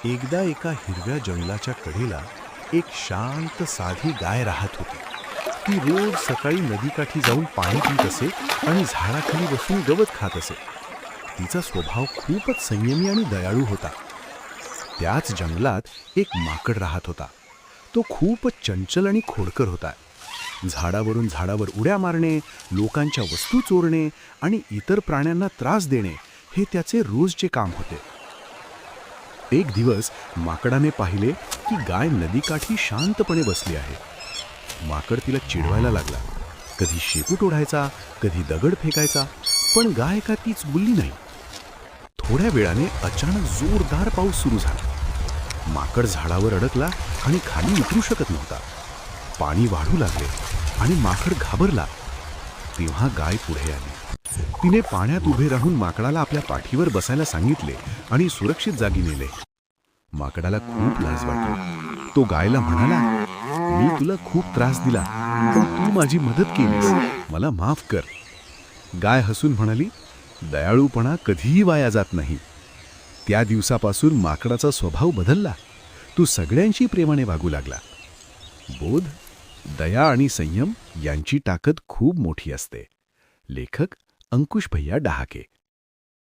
एकदा एका हिरव्या जंगलाच्या कडेला एक शांत साधी गाय राहत होती. ती रोज सकाळी नदीकाठी जाऊन पाणी पित असे आणि झाडाखाली बसून गवत खात असे. तिचा स्वभाव खूपच संयमी आणि दयाळू होता. त्याच जंगलात एक माकड राहत होता. तो खूपच चंचल आणि खोडकर होता. झाडावरून झाडावर उड्या मारणे, लोकांच्या वस्तू चोरणे आणि इतर प्राण्यांना त्रास देणे हे त्याचे रोजचे काम होते. एक दिवस माकडाने पाहिले की गाय नदीकाठी शांतपणे बसली आहे. माकड तिला चिडवायला लागला. कधी शेपूट ओढायचा, कधी दगड फेकायचा, पण गाय का तीच बोलली नाही. थोड्या वेळाने अचानक जोरदार पाऊस सुरू झाला. माकड झाडावर अडकला आणि खाली उतरू शकत नव्हता. पाणी वाढू लागले आणि माकड घाबरला. तेव्हा गाय पुढे आली. तिने पाण्यात उभे राहून माकडाला आपल्या पाठीवर बसायला सांगितले आणि सुरक्षित जागी नेले. माकडाला खूप लाज वाटली. तो गायला म्हणाला, मी तुला खूप त्रास दिला, पण तू माझी मदत केलीस, मला माफ कर. गाय हसून म्हणाली, दयाळूपणा कधीही वाया जात नाही. त्या दिवसापासून माकडाचा स्वभाव बदलला. तू सगळ्यांशी प्रेमाने वागू लागला. बोध, दया आणि संयम यांची ताकद खूप मोठी असते. लेखक अंकुश भैया डहाके.